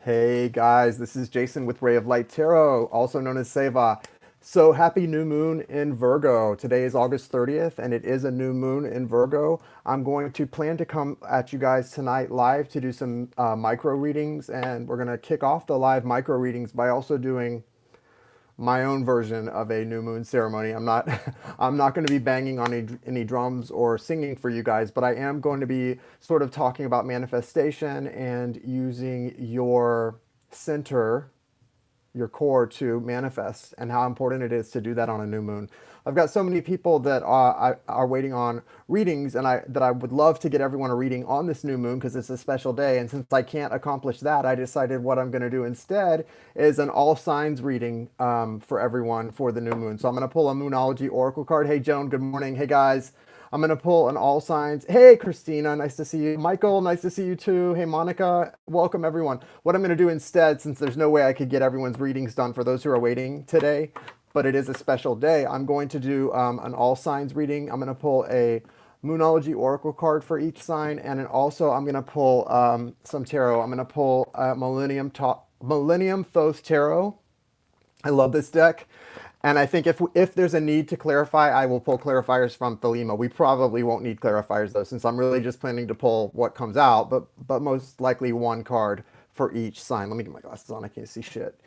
Hey guys, this is Jason with Ray of Light Tarot, also known as Seva. So happy new moon in Virgo. Today is August 30th and it is a new moon in Virgo. I'm going to plan to come at you guys tonight live to do some micro readings, and we're going to kick off the live micro readings by also doing my own version of a new moon ceremony. I'm not I'm not going to be banging on any drums or singing for you guys, but I am going to be sort of talking about manifestation and using your center, your core, to manifest, and how important it is to do that on a new moon. I've got so many people that are waiting on readings, and I would love to get everyone a reading on this new moon because it's a special day. And since I can't accomplish that, I decided what I'm going to do instead is an all signs reading for everyone for the new moon. So I'm going to pull a Moonology Oracle card. Hey Joan, good morning. Hey guys. I'm going to pull an all signs. Hey, Christina, nice to see you. Michael, nice to see you too. Hey, Monica, welcome everyone. What I'm going to do instead, since there's no way I could get everyone's readings done for those who are waiting today, but it is a special day, I'm going to do an all signs reading. I'm going to pull a Moonology Oracle card for each sign, and then also I'm going to pull some tarot. I'm going to pull Millennium Thoth Tarot. I love this deck. And I think if there's a need to clarify, I will pull clarifiers from Thelema. We probably won't need clarifiers though, since I'm really just planning to pull what comes out, but most likely one card for each sign. Let me get my glasses on. I can't see shit.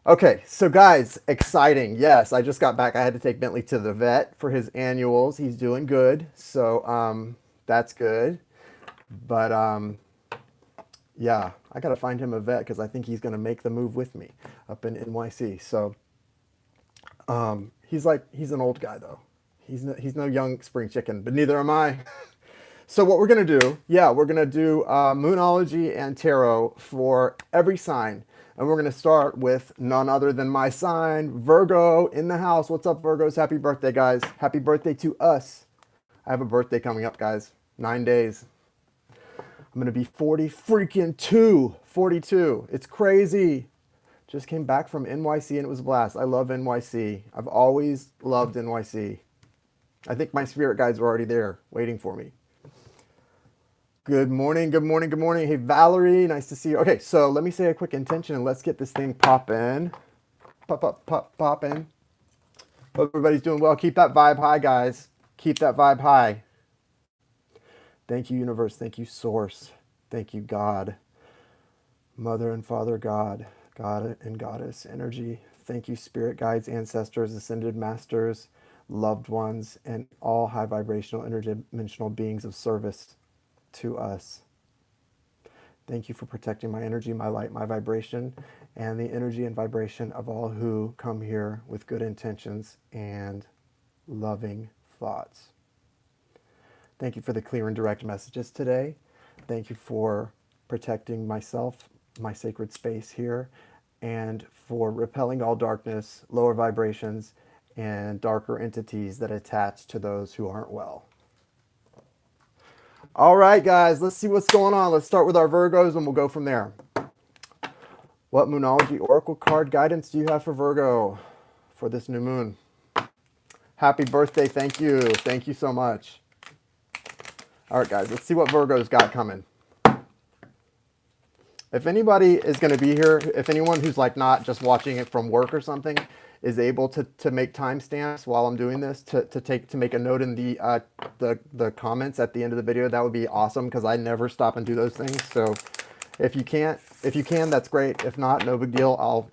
Okay, so guys, exciting. Yes, I just got back. I had to take Bentley to the vet for his annuals. He's doing good, so that's good. But yeah, I gotta find him a vet because I think he's gonna make the move with me up in NYC. So he's an old guy though. He's no young spring chicken, but neither am I. So what we're gonna do, yeah, we're gonna do Moonology and Tarot for every sign. And we're gonna start with none other than my sign, Virgo, in the house. What's up, Virgos? Happy birthday, guys. Happy birthday to us. I have a birthday coming up, guys. 9 days. I'm gonna be 40 freaking 42. It's crazy. Just came back from NYC and it was a blast. I love NYC. I've always loved NYC. I think my spirit guides are already there waiting for me. Good morning, good morning, good morning. Hey, Valerie, nice to see you. Okay, so let me say a quick intention and let's get this thing popping. Popping. Hope everybody's doing well. Keep that vibe high, guys. Keep that vibe high. Thank you, universe. Thank you, source. Thank you, God. Mother and Father God. God and Goddess energy. Thank you, spirit guides, ancestors, ascended masters, loved ones, and all high vibrational interdimensional beings of service to us. Thank you for protecting my energy, my light, my vibration, and the energy and vibration of all who come here with good intentions and loving thoughts. Thank you for the clear and direct messages today. Thank you for protecting myself, my sacred space here, and for repelling all darkness, lower vibrations, and darker entities that attach to those who aren't well. All right, guys, let's see what's going on. Let's start with our Virgos and we'll go from there. What Moonology Oracle card guidance do you have for Virgo for this new moon? Happy birthday. Thank you. Thank you so much. All right, guys, let's see what Virgo's got coming. If anybody is going to be here, if anyone who's like not just watching it from work or something is able to make timestamps while I'm doing this, to make a note in the comments at the end of the video, that would be awesome because I never stop and do those things. So if you can, that's great. If not, no big deal. I'll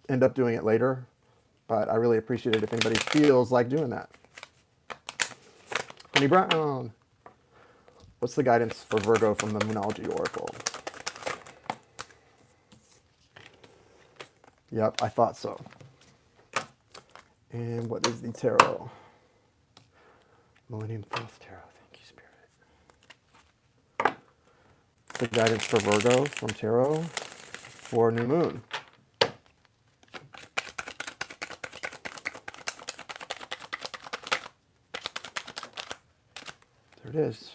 end up doing it later. But I really appreciate it if anybody feels like doing that. Honey Brown. What's the guidance for Virgo from the Moonology Oracle? Yep, I thought so. And what is the tarot? Millennium Thoth Tarot. Thank you, Spirit. The guidance for Virgo from Tarot for new moon. There it is.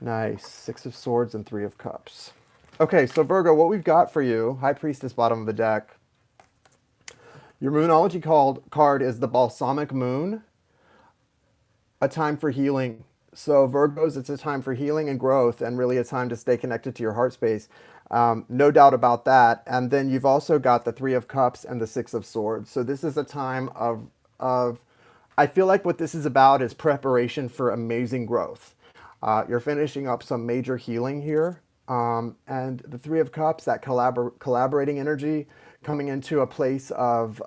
Nice. 6 of Swords and 3 of Cups. Okay, so Virgo, what we've got for you, High Priestess, bottom of the deck. Your Moonology card is the Balsamic Moon, a time for healing. So Virgos, it's a time for healing and growth, and really a time to stay connected to your heart space. No doubt about that. And then you've also got the Three of Cups and the Six of Swords. So this is a time of I feel like what this is about is preparation for amazing growth. You're finishing up some major healing here. And the Three of Cups, that collaborating energy, coming into a place of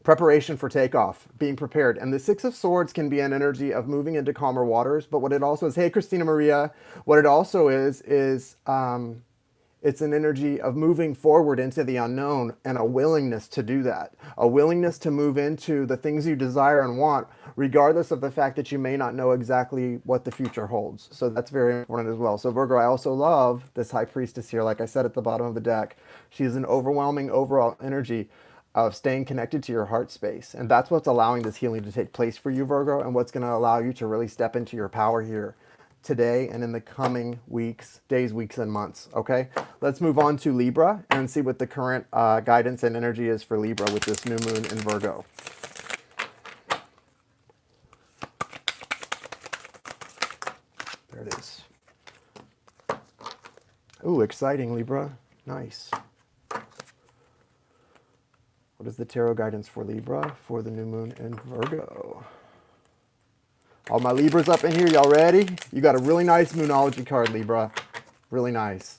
preparation for takeoff, being prepared. And the Six of Swords can be an energy of moving into calmer waters. But what it also is, hey, Christina Maria, what it also is it's an energy of moving forward into the unknown and a willingness to do that, a willingness to move into the things you desire and want, regardless of the fact that you may not know exactly what the future holds. So that's very important as well. So Virgo, I also love this High Priestess here. Like I said at the bottom of the deck, she's an overwhelming overall energy of staying connected to your heart space. And that's what's allowing this healing to take place for you, Virgo, and what's going to allow you to really step into your power here today and in the coming weeks, days, weeks, and months. Okay, let's move on to Libra and see what the current guidance and energy is for Libra with this new moon in Virgo. There it is. Ooh, exciting, Libra. Nice. What is the tarot guidance for Libra for the new moon in Virgo? All my Libras up in here, y'all ready? You got a really nice Moonology card, Libra. Really nice.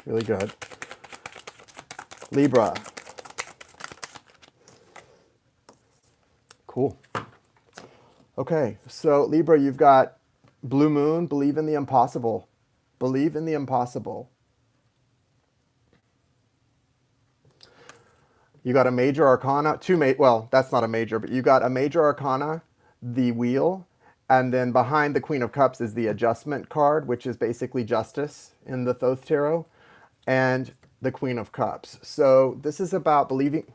Really good. Libra. Cool. Okay, so Libra, you've got Blue Moon, believe in the impossible. Believe in the impossible. You got a major arcana, well, that's not a major, but you got a major arcana, the wheel, and then behind the Queen of Cups is the adjustment card, which is basically justice in the Thoth Tarot, and the Queen of Cups. So this is about believing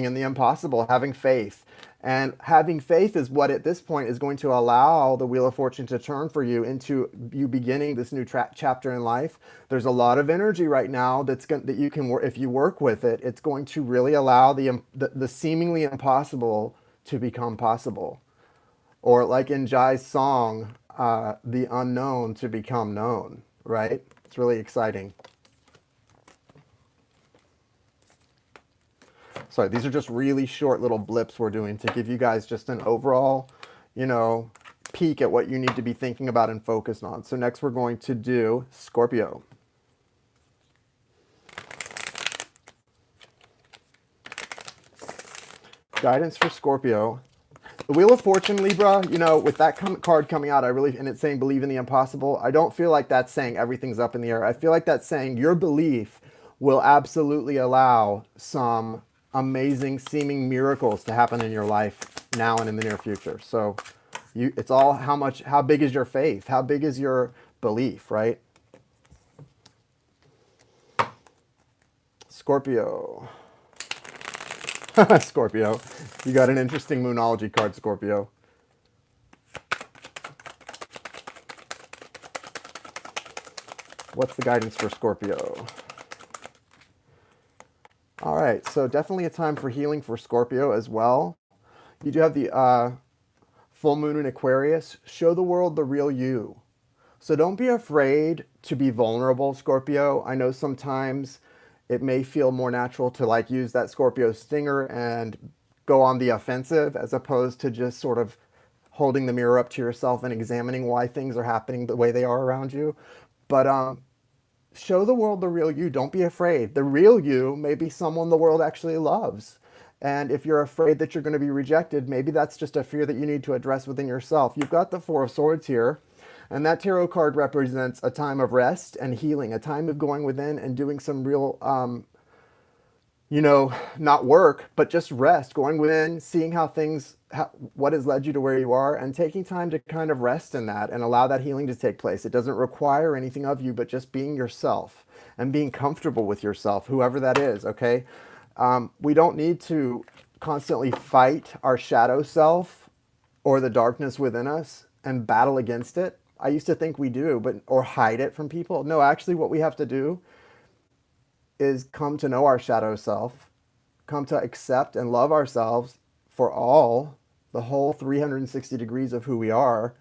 in the impossible, having faith. And having faith is what at this point is going to allow the Wheel of Fortune to turn for you into you beginning this new chapter in life. There's a lot of energy right now that you can, if you work with it, it's going to really allow the seemingly impossible to become possible. Or like in Jai's song, the unknown to become known, right? It's really exciting. Sorry, these are just really short little blips we're doing to give you guys just an overall, peek at what you need to be thinking about and focused on. So next we're going to do Scorpio. Guidance for Scorpio. The Wheel of Fortune, Libra, with that card coming out, and it's saying believe in the impossible, I don't feel like that's saying everything's up in the air. I feel like that's saying your belief will absolutely allow some amazing seeming miracles to happen in your life now and in the near future. So it's all how big is your faith? How big is your belief, right? Scorpio. Scorpio. You got an interesting Moonology card, Scorpio. What's the guidance for Scorpio? All right, so definitely a time for healing for Scorpio as well. You do have the full moon in Aquarius. Show the world the real you. So don't be afraid to be vulnerable, Scorpio. I know sometimes it may feel more natural to use that Scorpio stinger and go on the offensive as opposed to just sort of holding the mirror up to yourself and examining why things are happening the way they are around you. But show the world the real you. Don't be afraid. The real you may be someone the world actually loves. And if you're afraid that you're going to be rejected, maybe that's just a fear that you need to address within yourself. You've got the Four of Swords here. And that tarot card represents a time of rest and healing, a time of going within and doing some real, not work, but just rest, going within, seeing what has led you to where you are, and taking time to kind of rest in that and allow that healing to take place. It doesn't require anything of you, but just being yourself and being comfortable with yourself, whoever that is, okay? We don't need to constantly fight our shadow self or the darkness within us and battle against it. I used to think we do, or hide it from people. No, actually what we have to do is come to know our shadow self, come to accept and love ourselves for the whole 360 degrees of who we are,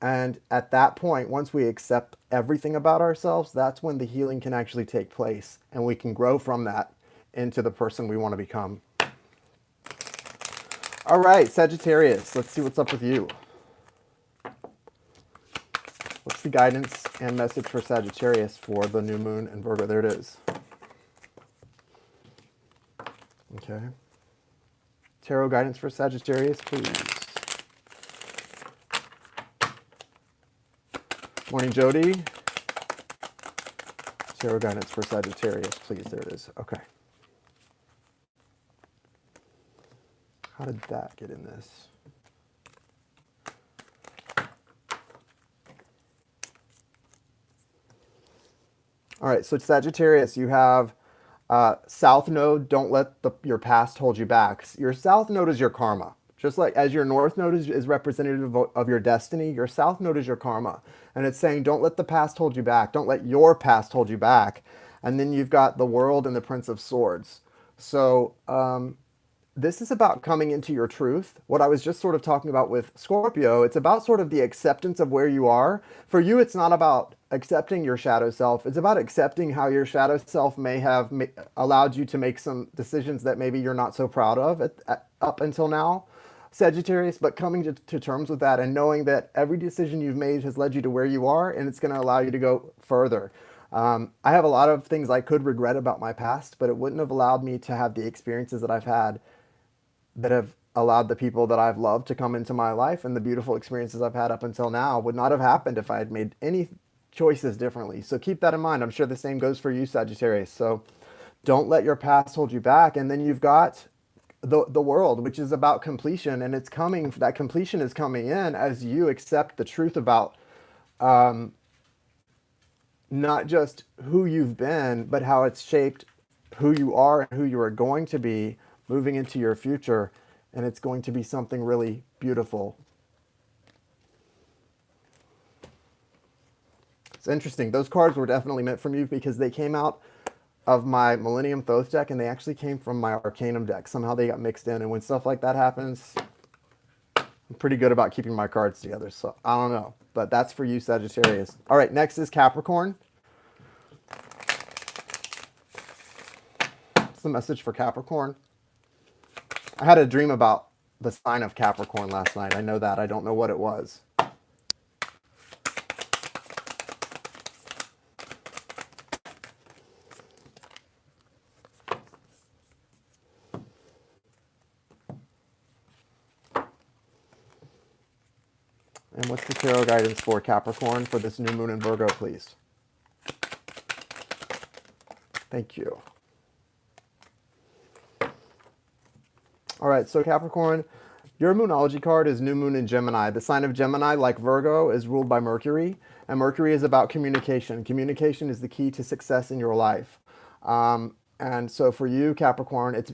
And at that point, once we accept everything about ourselves, that's when the healing can actually take place. And we can grow from that into the person we want to become. All right, Sagittarius, let's see what's up with you. What's the guidance and message for Sagittarius for the new moon in Virgo? There it is. Okay. Tarot guidance for Sagittarius, please. Morning, Jody. Tarot guidance for Sagittarius, please. There it is. Okay. How did that get in this? All right, so Sagittarius, you have South Node. Don't let your past hold you back. Your South Node is your karma. Just like as your North Node is representative of your destiny, your South Node is your karma. And it's saying, don't let the past hold you back. Don't let your past hold you back. And then you've got the World and the Prince of Swords. So this is about coming into your truth. What I was just sort of talking about with Scorpio, it's about sort of the acceptance of where you are. For you, it's not about accepting your shadow self. It's about accepting how your shadow self may have allowed you to make some decisions that maybe you're not so proud of up until now, Sagittarius, but coming to terms with that and knowing that every decision you've made has led you to where you are, and it's going to allow you to go further. I have a lot of things I could regret about my past, but it wouldn't have allowed me to have the experiences that I've had that have allowed the people that I've loved to come into my life, and the beautiful experiences I've had up until now would not have happened if I had made any choices differently. So keep that in mind. I'm sure the same goes for you, Sagittarius. So don't let your past hold you back. And then you've got the World, which is about completion, and it's coming. That completion is coming in as you accept the truth about not just who you've been, but how it's shaped who you are and who you are going to be moving into your future, and it's going to be something really beautiful. It's interesting. Those cards were definitely meant for you because they came out of my Millennium Thoth deck, and they actually came from my Arcanum deck. Somehow they got mixed in, and when stuff like that happens, I'm pretty good about keeping my cards together, so I don't know. But that's for you, Sagittarius. All right, next is Capricorn. What's the message for Capricorn? I had a dream about the sign of Capricorn last night. I know that. I don't know what it was. And what's the tarot guidance for Capricorn for this new moon in Virgo, please? Thank you. All right, so Capricorn, your Moonology card is New Moon in Gemini. The sign of Gemini, like Virgo, is ruled by Mercury, and Mercury is about communication. Communication is the key to success in your life. And so for you, Capricorn, it's,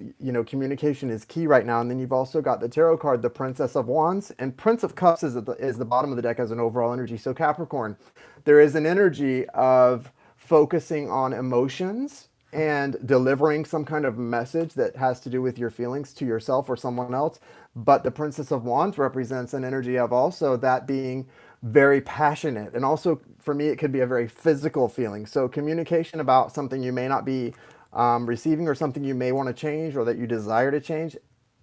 communication is key right now. And then you've also got the tarot card, the Princess of Wands, and Prince of Cups is the bottom of the deck as an overall energy. So Capricorn, there is an energy of focusing on emotions and delivering some kind of message that has to do with your feelings to yourself or someone else. But the Princess of Wands represents an energy of also that being very passionate. And also for me, it could be a very physical feeling. So communication about something you may not be receiving or something you may want to change or that you desire to change.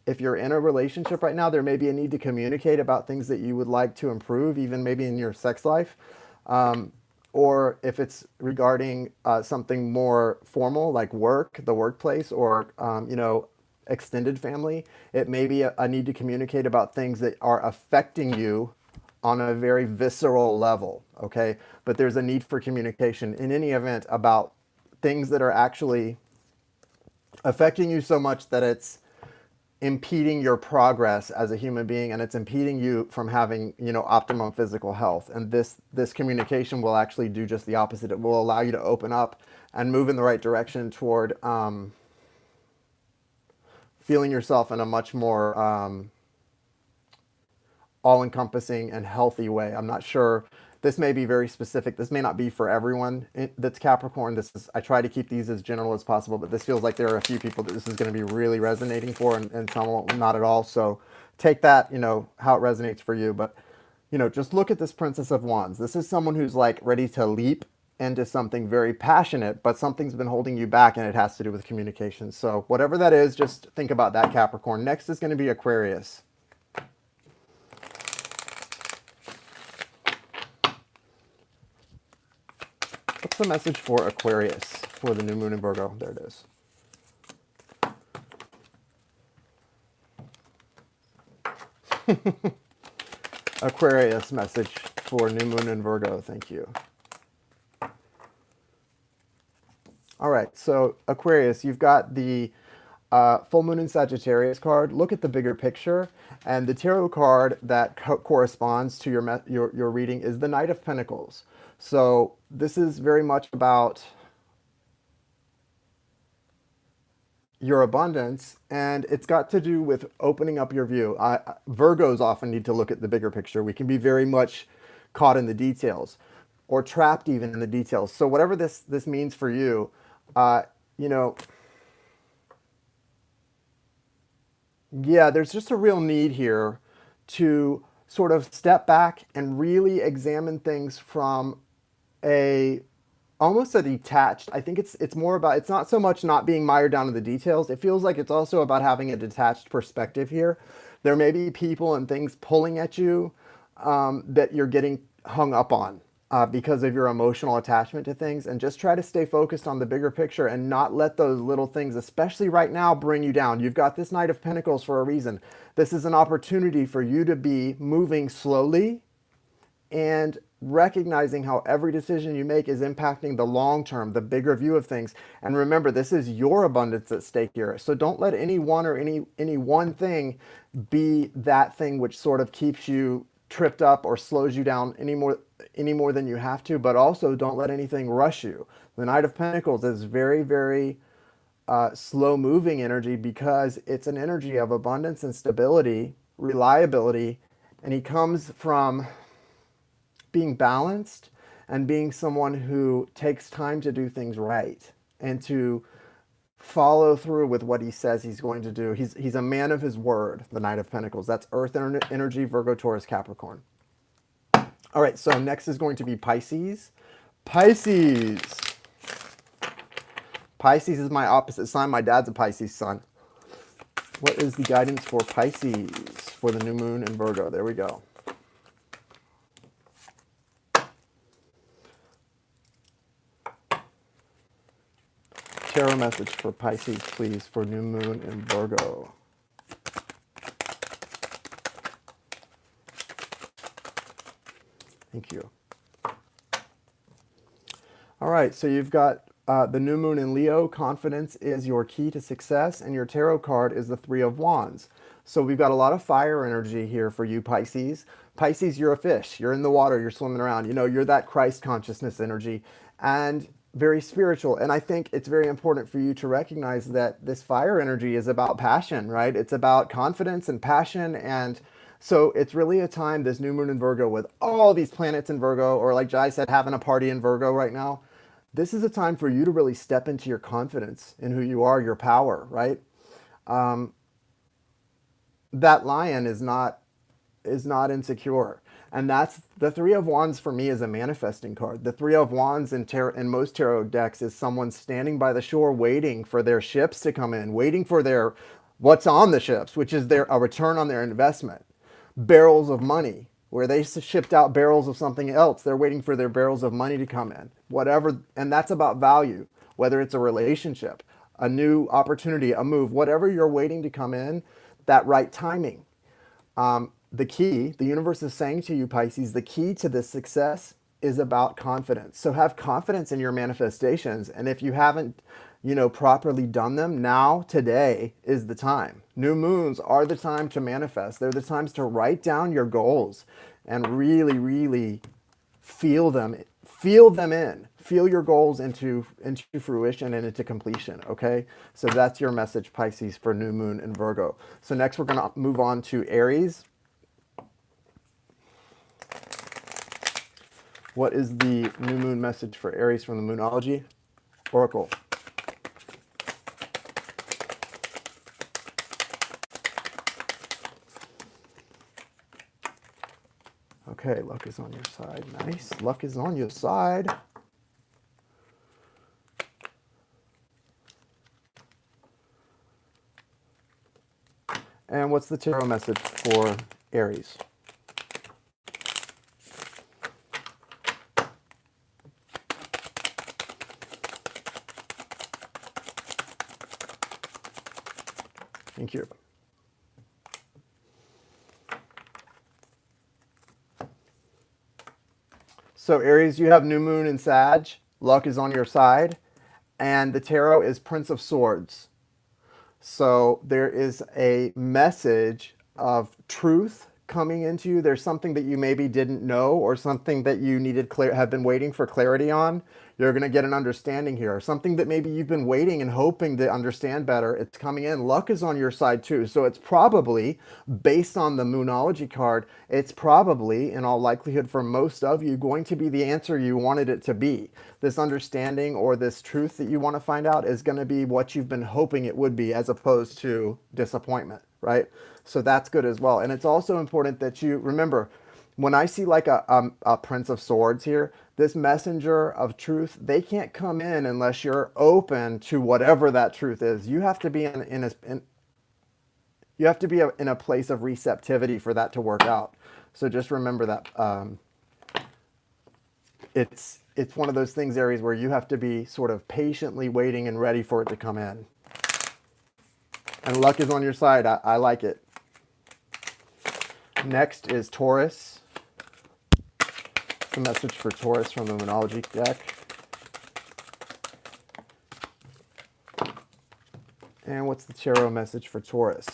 If you're in a relationship right now, there may be a need to communicate about things that you would like to improve, even maybe in your sex life. Or if it's regarding something more formal like work, the workplace, or extended family, it may be a need to communicate about things that are affecting you on a very visceral level, okay? But there's a need for communication in any event about things that are actually affecting you so much that it's impeding your progress as a human being, and it's impeding you from having, optimum physical health. And this communication will actually do just the opposite. It will allow you to open up and move in the right direction toward feeling yourself in a much more all-encompassing and healthy way. I'm not sure. This may be very specific. This may not be for everyone that's Capricorn. I try to keep these as general as possible, but this feels like there are a few people that this is going to be really resonating for, and some not at all. So take that, how it resonates for you. But just look at this Princess of Wands. This is someone who's like ready to leap into something very passionate, but something's been holding you back, and it has to do with communication. So whatever that is, just think about that, Capricorn. Next is going to be Aquarius. What's the message for Aquarius for the new moon in Virgo? There it is. Aquarius message for new moon in Virgo. Thank you. All right, so Aquarius, you've got the full moon in Sagittarius card. Look at the bigger picture, and the tarot card that corresponds to your reading is the Knight of Pentacles. So this is very much about your abundance, and it's got to do with opening up your view. Virgos often need to look at the bigger picture. We can be very much caught in the details, or trapped even in the details. So whatever this means for you, yeah, there's just a real need here to sort of step back and really examine things from almost a detached. I think it's more about, it's not so much not being mired down in the details. It feels like it's also about having a detached perspective here. There may be people and things pulling at you that you're getting hung up on because of your emotional attachment to things, and just try to stay focused on the bigger picture and not let those little things, especially right now, bring you down. You've got this Knight of Pentacles for a reason. This is an opportunity for you to be moving slowly and recognizing how every decision you make is impacting the long term, the bigger view of things. And remember, this is your abundance at stake here. So don't let any one or any one thing be that thing which sort of keeps you tripped up or slows you down any more than you have to. But also don't let anything rush you. The Knight of Pentacles is very, very slow moving energy, because it's an energy of abundance and stability, reliability, and he comes from being balanced and being someone who takes time to do things right and to follow through with what he says he's going to do. He's a man of his word, the Knight of Pentacles. That's Earth energy, Virgo, Taurus, Capricorn. All right, so next is going to be Pisces. Pisces. Pisces is my opposite sign. My dad's a Pisces sun. What is the guidance for Pisces for the new moon in Virgo? There we go. Tarot message for Pisces, please, for new moon in Virgo. Thank you. All right, so you've got the new moon in Leo. Confidence is your key to success, and your tarot card is the Three of Wands. So we've got a lot of fire energy here for you, Pisces. Pisces, you're a fish. You're in the water. You're swimming around. You're that Christ consciousness energy, and very spiritual. And I think it's very important for you to recognize that this fire energy is about passion, right? It's about confidence and passion. And so it's really a time, this new moon in Virgo, with all these planets in Virgo, or like Jai said, having a party in Virgo right now. This is a time for you to really step into your confidence in who you are, your power, right? That lion is not insecure. And that's the Three of Wands for me is a manifesting card. The Three of Wands in most tarot decks is someone standing by the shore waiting for their ships to come in, waiting for what's on the ships, which is a return on their investment. Barrels of money, where they shipped out barrels of something else. They're waiting for their barrels of money to come in, whatever. And that's about value, whether it's a relationship, a new opportunity, a move, whatever you're waiting to come in, that right timing. The key, the universe is saying to you, Pisces, the key to this success is about confidence. So have confidence in your manifestations. And if you haven't, properly done them, now, today is the time. New moons are the time to manifest. They're the times to write down your goals and really, really feel them in. Feel your goals into fruition and into completion, okay? So that's your message, Pisces, for new moon in Virgo. So next we're going to move on to Aries. What is the new moon message for Aries from the Moonology Oracle? Okay, luck is on your side. Nice. Luck is on your side. And what's the tarot message for Aries? Thank you. So Aries, you have new moon in Sag. Luck is on your side. And the tarot is Prince of Swords. So there is a message of truth coming into you. There's something that you maybe didn't know or something that you have been waiting for clarity on. You're going to get an understanding here. Something that maybe you've been waiting and hoping to understand better. It's coming in. Luck is on your side too. So it's probably, based on the Moonology card, it's probably, in all likelihood for most of you, going to be the answer you wanted it to be. This understanding or this truth that you want to find out is going to be what you've been hoping it would be, as opposed to disappointment, right? So that's good as well. And it's also important that you remember, when I see like a Prince of Swords here, this messenger of truth, they can't come in unless you're open to whatever that truth is. You have to be in a place of receptivity for that to work out. So just remember that it's one of those things, Aries, where you have to be sort of patiently waiting and ready for it to come in. And luck is on your side. I like it. Next is Taurus. The message for Taurus from the Moonology deck. And what's the tarot message for Taurus?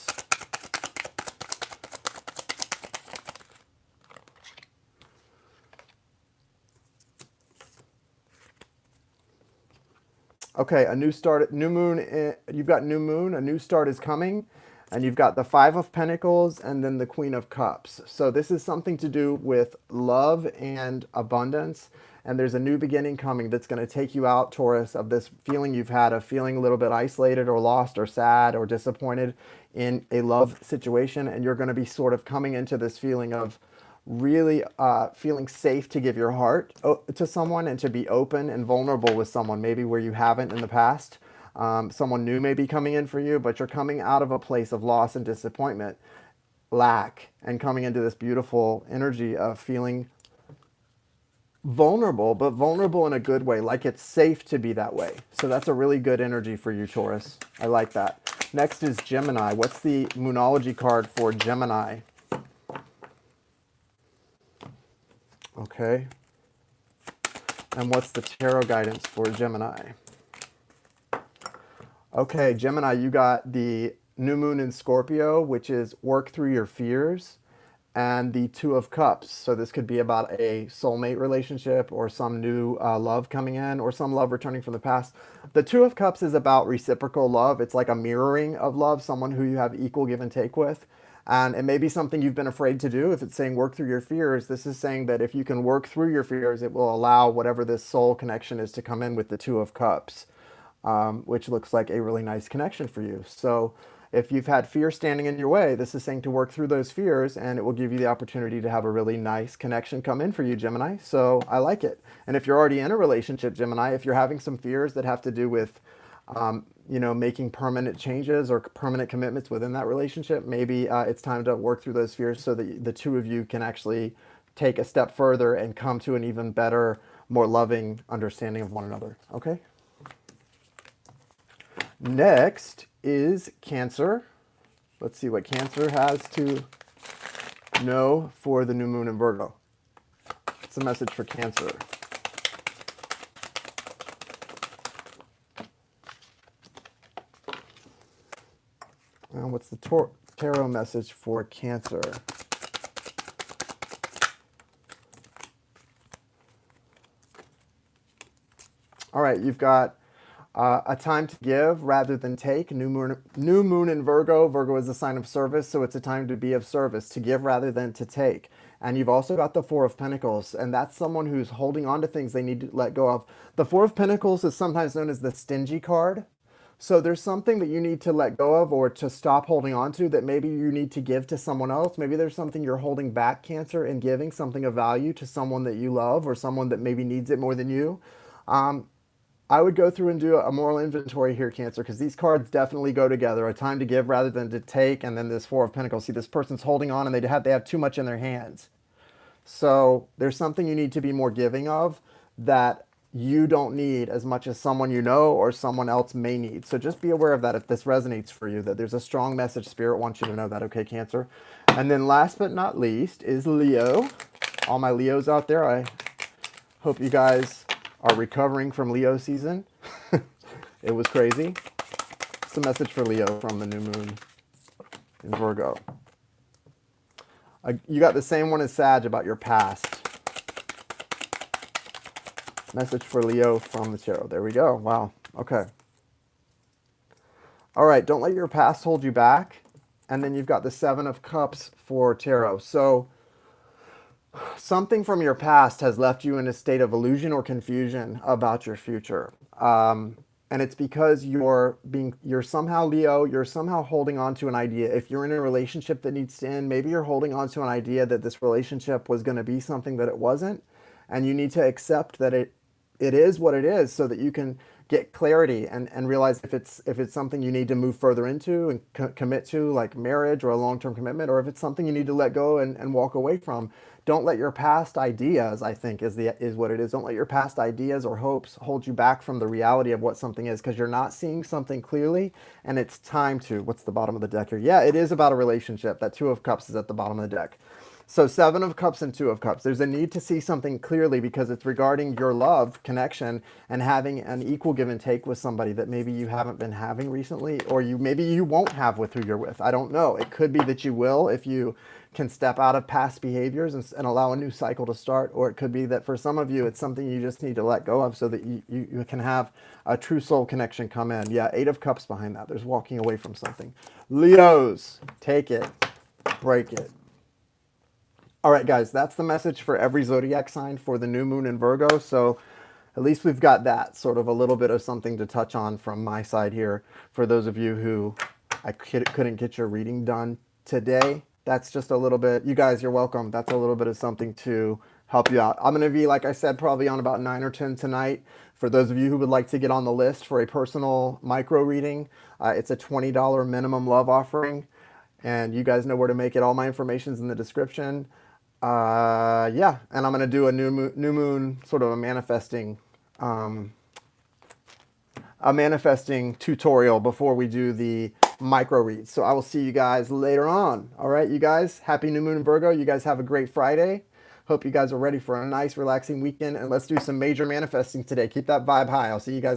Okay, a new start, new moon. You've got new moon, a new start is coming. And you've got the Five of Pentacles and then the Queen of Cups. So this is something to do with love and abundance. And there's a new beginning coming that's going to take you out, Taurus, of this feeling you've had of feeling a little bit isolated or lost or sad or disappointed in a love situation. And you're going to be sort of coming into this feeling of really feeling safe to give your heart to someone and to be open and vulnerable with someone, maybe where you haven't in the past. Someone new may be coming in for you, but you're coming out of a place of loss and disappointment, lack, and coming into this beautiful energy of feeling vulnerable, but vulnerable in a good way, like it's safe to be that way. So that's a really good energy for you, Taurus. I like that. Next is Gemini. What's the Moonology card for Gemini? Okay. And what's the tarot guidance for Gemini? Okay, Gemini, you got the new moon in Scorpio, which is work through your fears, and the Two of Cups. So this could be about a soulmate relationship or some new love coming in or some love returning from the past. The Two of Cups is about reciprocal love. It's like a mirroring of love, someone who you have equal give and take with. And it may be something you've been afraid to do. If it's saying work through your fears, this is saying that if you can work through your fears, it will allow whatever this soul connection is to come in with the Two of Cups. Which looks like a really nice connection for you. So if you've had fear standing in your way, this is saying to work through those fears, and it will give you the opportunity to have a really nice connection come in for you, Gemini. So I like it. And if you're already in a relationship, Gemini, if you're having some fears that have to do with, making permanent changes or permanent commitments within that relationship, maybe it's time to work through those fears so that the two of you can actually take a step further and come to an even better, more loving understanding of one another. Okay? Next is Cancer. Let's see what Cancer has to know for the new moon in Virgo. It's a message for Cancer. And what's the tarot message for Cancer? All right, you've got a time to give rather than take. New moon in Virgo. Virgo is a sign of service, so it's a time to be of service, to give rather than to take. And you've also got the Four of Pentacles, and that's someone who's holding on to things they need to let go of. The Four of Pentacles is sometimes known as the stingy card. So there's something that you need to let go of or to stop holding on to that maybe you need to give to someone else. Maybe there's something you're holding back, Cancer, and giving something of value to someone that you love or someone that maybe needs it more than you. I would go through and do a moral inventory here, Cancer, because these cards definitely go together. A time to give rather than to take, and then this Four of Pentacles. See, this person's holding on and they have too much in their hands. So there's something you need to be more giving of that you don't need as much as someone you know or someone else may need. So just be aware of that if this resonates for you, that there's a strong message. Spirit wants you to know that, okay, Cancer? And then last but not least is Leo. All my Leos out there, I hope you guys are recovering from Leo season. It was crazy. It's a message for Leo from the new moon in Virgo. You got the same one as Sag about your past. Message for Leo from the tarot. There we go. Wow. Okay. All right. Don't let your past hold you back. And then you've got the Seven of Cups for tarot. So something from your past has left you in a state of illusion or confusion about your future. And it's because you're somehow, Leo, you're somehow holding on to an idea. If you're in a relationship that needs to end, maybe you're holding on to an idea that this relationship was going to be something that it wasn't. And you need to accept that it is what it is so that you can get clarity and realize if it's something you need to move further into and commit to, like marriage or a long-term commitment, or if it's something you need to let go and walk away from. Don't let your past ideas, I think, is what it is. Don't let your past ideas or hopes hold you back from the reality of what something is, because you're not seeing something clearly, and it's time to. What's the bottom of the deck here? Yeah, it is about a relationship. That Two of Cups is at the bottom of the deck. So Seven of Cups and Two of Cups. There's a need to see something clearly because it's regarding your love connection and having an equal give and take with somebody that maybe you haven't been having recently, or maybe you won't have with who you're with. I don't know. It could be that you will if you can step out of past behaviors and allow a new cycle to start, or it could be that for some of you it's something you just need to let go of so that you can have a true soul connection come in. Yeah, Eight of Cups behind that. There's walking away from something. Leos, take it, break it. All right, guys, that's the message for every zodiac sign for the new moon in Virgo. So at least we've got that sort of a little bit of something to touch on from my side here. For those of you who I couldn't get your reading done today, that's just a little bit. You guys, you're welcome. That's a little bit of something to help you out. I'm going to be, like I said, probably on about 9 or 10 tonight. For those of you who would like to get on the list for a personal micro reading, it's a $20 minimum love offering. And you guys know where to make it. All my information's in the description. Yeah, and I'm going to do a new moon sort of a manifesting tutorial before we do the micro reads. So I will see you guys later on. All right, you guys, happy new moon in Virgo. You guys have a great Friday. Hope you guys are ready for a nice relaxing weekend, and let's do some major manifesting today. Keep that vibe high. I'll see you guys